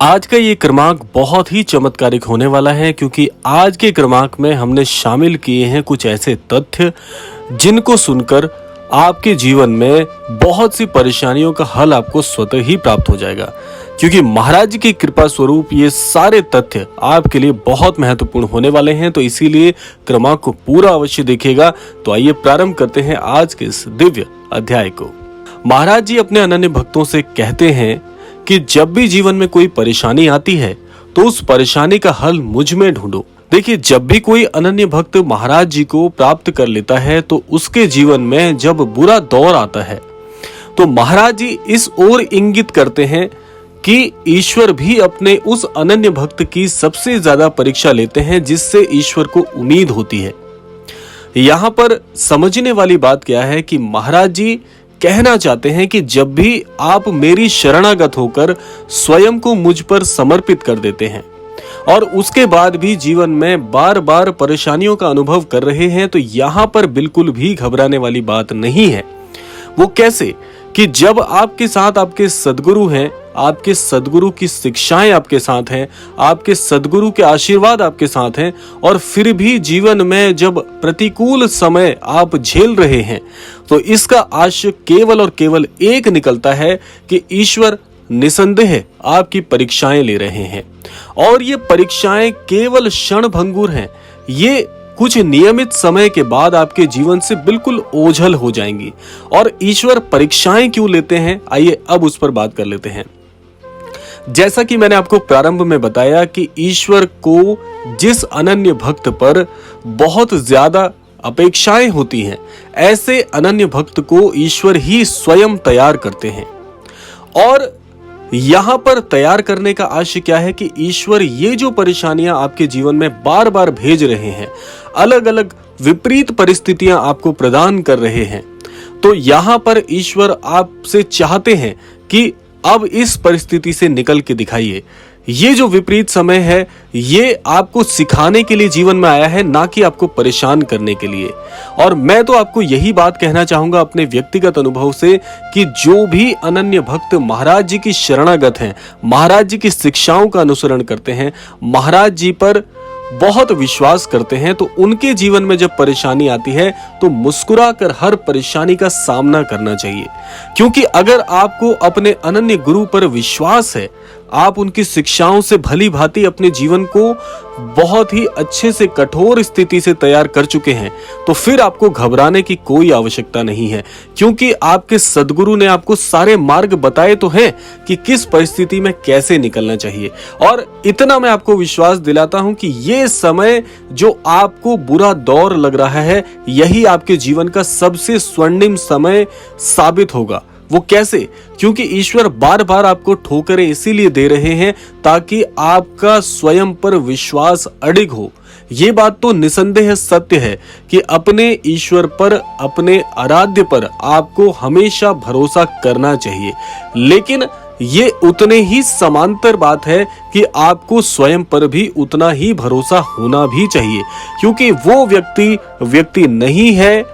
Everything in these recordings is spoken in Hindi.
आज का ये क्रमांक बहुत ही चमत्कारिक होने वाला है क्योंकि आज के क्रमांक में हमने शामिल किए हैं कुछ ऐसे तथ्य जिनको सुनकर आपके जीवन में बहुत सी परेशानियों का हल आपको स्वतः ही प्राप्त हो जाएगा। क्योंकि महाराज की कृपा स्वरूप ये सारे तथ्य आपके लिए बहुत महत्वपूर्ण होने वाले हैं, तो इसीलिए क्रमांक को पूरा अवश्य देखिएगा। तो आइए प्रारंभ करते हैं आज के इस दिव्य अध्याय को। महाराज जी अपने अनन्य भक्तों से कहते हैं कि जब भी जीवन में कोई परेशानी आती है तो उस परेशानी का हल मुझ में ढूंढो। देखिए, जब भी कोई अनन्य भक्त महाराज जी को प्राप्त कर लेता है तो उसके जीवन में जब बुरा दौर आता है तो महाराज जी इस ओर इंगित करते हैं कि ईश्वर भी अपने उस अनन्य भक्त की सबसे ज्यादा परीक्षा लेते हैं जिससे ईश्वर को उम्मीद होती है। यहाँ पर समझने वाली बात क्या है कि महाराज जी कहना चाहते हैं कि जब भी आप मेरी शरणागत होकर स्वयं को मुझ पर समर्पित कर देते हैं और उसके बाद भी जीवन में बार बार परेशानियों का अनुभव कर रहे हैं तो यहाँ पर बिल्कुल भी घबराने वाली बात नहीं है। वो कैसे कि जब आपके साथ आपके सद्गुरु हैं, आपके सद्गुरु की शिक्षाएं आपके साथ हैं, आपके सद्गुरु के आशीर्वाद आपके साथ हैं और फिर भी जीवन में जब प्रतिकूल समय आप झेल रहे हैं तो इसका आशय केवल और केवल एक निकलता है कि ईश्वर निसंदेह आपकी परीक्षाएं ले रहे हैं और ये परीक्षाएं केवल क्षणभंगुर हैं। ये कुछ नियमित समय के बाद आपके जीवन से बिल्कुल ओझल हो जाएंगी। और ईश्वर परीक्षाएं क्यों लेते हैं, आइए अब उस पर बात कर लेते हैं। जैसा कि मैंने आपको प्रारंभ में बताया कि ईश्वर को जिस अनन्य भक्त पर बहुत ज्यादा अपेक्षाएं होती हैं, ऐसे अनन्य भक्त को ईश्वर ही स्वयं तैयार करते हैं। और यहां पर तैयार करने का आशय क्या है कि ईश्वर ये जो परेशानियां आपके जीवन में बार बार भेज रहे हैं, अलग अलग विपरीत परिस्थितियां आपको प्रदान कर रहे हैं, तो यहां पर ईश्वर आपसे चाहते हैं कि अब इस परिस्थिति से निकल के दिखाइए। ये जो विपरीत समय है ये आपको सिखाने के लिए जीवन में आया है, ना कि आपको परेशान करने के लिए। और मैं तो आपको यही बात कहना चाहूंगा अपने व्यक्तिगत अनुभव से कि जो भी अनन्य भक्त महाराज जी की शरणागत हैं, महाराज जी की शिक्षाओं का अनुसरण करते हैं, महाराज जी पर बहुत विश्वास करते हैं, तो उनके जीवन में जब परेशानी आती है तो मुस्कुराकर हर परेशानी का सामना करना चाहिए। क्योंकि अगर आपको अपने अनन्य गुरु पर विश्वास है, आप उनकी शिक्षाओं से भली भांति अपने जीवन को बहुत ही अच्छे से कठोर स्थिति से तैयार कर चुके हैं, तो फिर आपको घबराने की कोई आवश्यकता नहीं है। क्योंकि आपके सद्गुरु ने आपको सारे मार्ग बताए तो हैं कि किस परिस्थिति में कैसे निकलना चाहिए। और इतना मैं आपको विश्वास दिलाता हूं कि ये समय जो आपको बुरा दौर लग रहा है, यही आपके जीवन का सबसे स्वर्णिम समय साबित होगा। वो कैसे? क्योंकि ईश्वर बार बार आपको ठोकरें इसीलिए दे रहे हैं ताकि आपका स्वयं पर विश्वास अडिग हो। ये बात तो निसंदेह सत्य है कि अपने ईश्वर पर, अपने आराध्य पर आपको हमेशा भरोसा करना चाहिए, लेकिन ये उतने ही समांतर बात है कि आपको स्वयं पर भी उतना ही भरोसा होना भी चाहिए। क्योंकि वो व्यक्ति नहीं है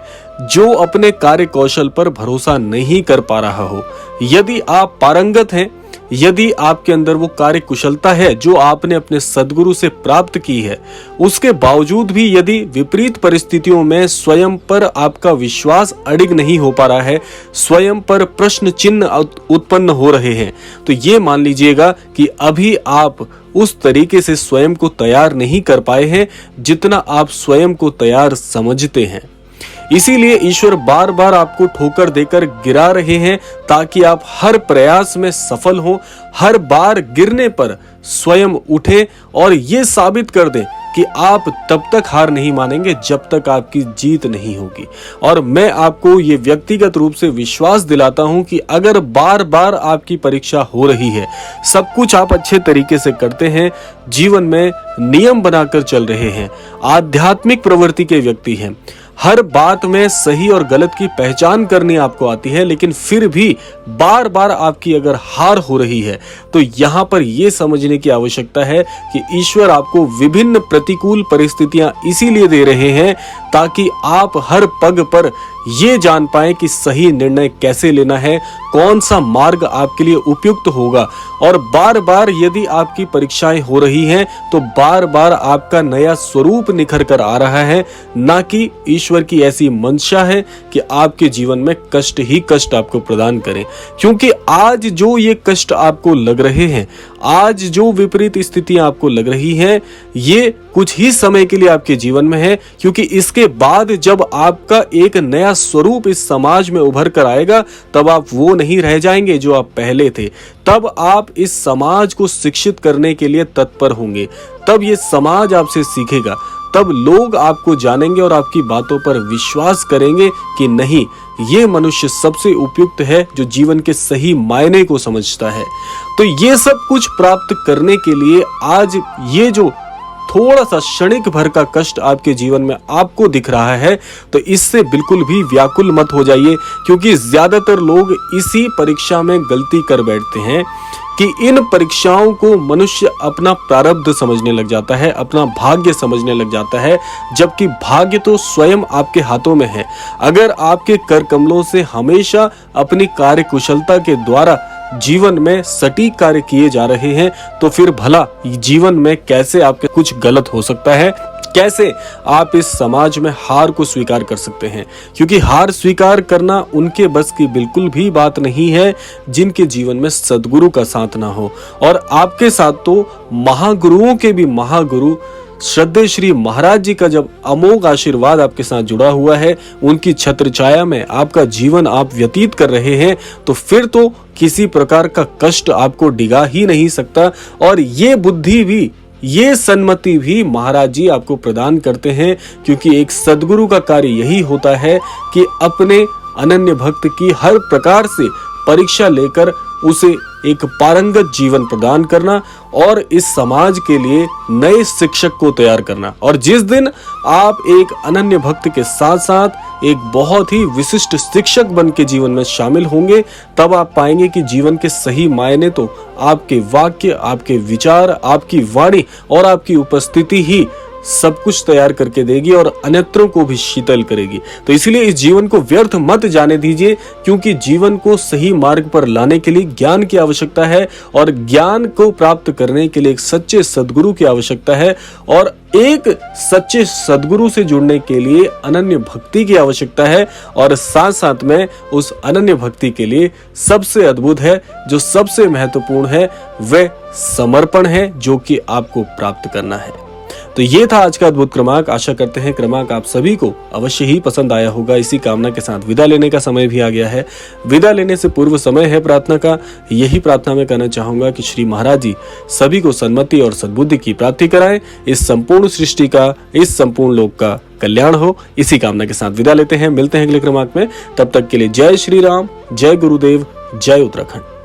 जो अपने कार्य कौशल पर भरोसा नहीं कर पा रहा हो। यदि आप पारंगत हैं, यदि आपके अंदर वो कार्य कुशलता है जो आपने अपने सद्गुरु से प्राप्त की है, उसके बावजूद भी यदि विपरीत परिस्थितियों में स्वयं पर आपका विश्वास अडिग नहीं हो पा रहा है, स्वयं पर प्रश्न चिन्ह उत्पन्न हो रहे हैं, तो ये मान लीजिएगा कि अभी आप उस तरीके से स्वयं को तैयार नहीं कर पाए हैं जितना आप स्वयं को तैयार समझते हैं। इसीलिए ईश्वर बार बार आपको ठोकर देकर गिरा रहे हैं ताकि आप हर प्रयास में सफल हो, हर बार गिरने पर स्वयं उठें और ये साबित कर दें कि आप तब तक हार नहीं मानेंगे जब तक आपकी जीत नहीं होगी। और मैं आपको ये व्यक्तिगत रूप से विश्वास दिलाता हूं कि अगर बार बार आपकी परीक्षा हो रही है, सब कुछ आप अच्छे तरीके से करते हैं, जीवन में नियम बनाकर चल रहे हैं, आध्यात्मिक प्रवृत्ति के व्यक्ति हैं, हर बात में सही और गलत की पहचान करनी आपको आती है, लेकिन फिर भी बार बार आपकी अगर हार हो रही है तो यहाँ पर यह समझने की आवश्यकता है कि ईश्वर आपको विभिन्न प्रतिकूल परिस्थितियां इसीलिए दे रहे हैं ताकि आप हर पग पर ये जान पाएं कि सही निर्णय कैसे लेना है, कौन सा मार्ग आपके लिए उपयुक्त होगा। और बार बार यदि आपकी परीक्षाएं हो रही हैं तो बार बार आपका नया स्वरूप निखर कर आ रहा है, ना कि ईश्वर की ऐसी मंशा है कि आपके जीवन में कष्ट ही कष्ट आपको प्रदान करें। क्योंकि आज जो ये कष्ट आपको लग रहे हैं, आज जो विपरीत स्थितियां आपको लग रही हैं, ये कुछ ही समय के लिए आपके जीवन में है। क्योंकि इसके बाद जब आपका एक नया स्वरूप इस समाज में उभर कर आएगा, तब आप वो नहीं रह जाएंगे जो आप पहले थे। तब आप इस समाज को शिक्षित करने के लिए तत्पर होंगे, तब ये समाज आपसे सीखेगा, तब लोग आपको जानेंगे और आपकी बातों पर विश्वास करेंगे कि नहीं, ये मनुष्य सबसे उपयुक्त है जो जीवन के सही मायने को समझता है। तो ये सब कुछ प्राप्त करने के लिए आज ये जो थोड़ा सा क्षणिक भर का कष्ट आपके जीवन में आपको दिख रहा है, तो इससे बिल्कुल भी व्याकुल मत हो जाइए। क्योंकि ज्यादातर लोग इसी परीक्षा में गलती कर बैठते हैं कि इन परीक्षाओं को मनुष्य अपना प्रारब्ध समझने लग जाता है, अपना भाग्य समझने लग जाता है, जबकि भाग्य तो स्वयं आपके हाथों में है। अगर आपके कर कमलों से हमेशा अपनी कार्य कुशलता के द्वारा जीवन में सटीक कार्य किए जा रहे हैं, तो फिर भला जीवन में कैसे आपके कुछ गलत हो सकता है, कैसे आप इस समाज में हार को स्वीकार कर सकते हैं। क्योंकि हार स्वीकार करना उनके बस की बिल्कुल भी बात नहीं है जिनके जीवन में सद्गुरु का साथ ना हो। और आपके साथ तो महागुरुओं के भी महागुरु श्रद्धेय श्री महाराज जी का जब अमोघ आशीर्वाद आपके साथ जुड़ा हुआ है, उनकी छत्र छाया में आपका जीवन आप व्यतीत कर रहे हैं, तो फिर तो किसी प्रकार का कष्ट आपको डिगा ही नहीं सकता। और ये बुद्धि भी, ये सन्मति भी महाराज जी आपको प्रदान करते हैं। क्योंकि एक सद्गुरु का कार्य यही होता है कि अपने अनन्य भक्त की हर प्रकार से परीक्षा लेकर उसे एक पारंगत जीवन प्रदान करना और इस समाज के लिए नए शिक्षक को तैयार करना। और जिस दिन आप एक अनन्य भक्त के साथ साथ एक बहुत ही विशिष्ट शिक्षक बन के जीवन में शामिल होंगे, तब आप पाएंगे कि जीवन के सही मायने तो आपके वाक्य, आपके विचार, आपकी वाणी और आपकी उपस्थिति ही सब कुछ तैयार करके देगी और अन्यत्रों को भी शीतल करेगी। तो इसलिए इस जीवन को व्यर्थ मत जाने दीजिए। क्योंकि जीवन को सही मार्ग पर लाने के लिए ज्ञान की आवश्यकता है, और ज्ञान को प्राप्त करने के लिए एक सच्चे सद्गुरु की आवश्यकता है, और एक सच्चे सद्गुरु से जुड़ने के लिए अनन्य भक्ति की आवश्यकता है। और साथ साथ में उस अनन्य भक्ति के लिए सबसे अद्भुत है, जो सबसे महत्वपूर्ण है, वह समर्पण है, जो कि आपको प्राप्त करना है। तो ये था आज का अद्भुत क्रमांक। आशा करते हैं क्रमांक आप सभी को अवश्य ही पसंद आया होगा। इसी कामना के साथ विदा लेने का समय भी आ गया है। विदा लेने से पूर्व समय है प्रार्थना का। यही प्रार्थना मैं करना चाहूंगा कि श्री महाराज जी सभी को सन्मति और सद्बुद्धि की प्राप्ति कराएं। इस संपूर्ण सृष्टि का, इस संपूर्ण लोक का कल्याण हो। इसी कामना के साथ विदा लेते हैं। मिलते हैं अगले क्रमांक में। तब तक के लिए जय श्री राम, जय गुरुदेव, जय उत्तराखंड।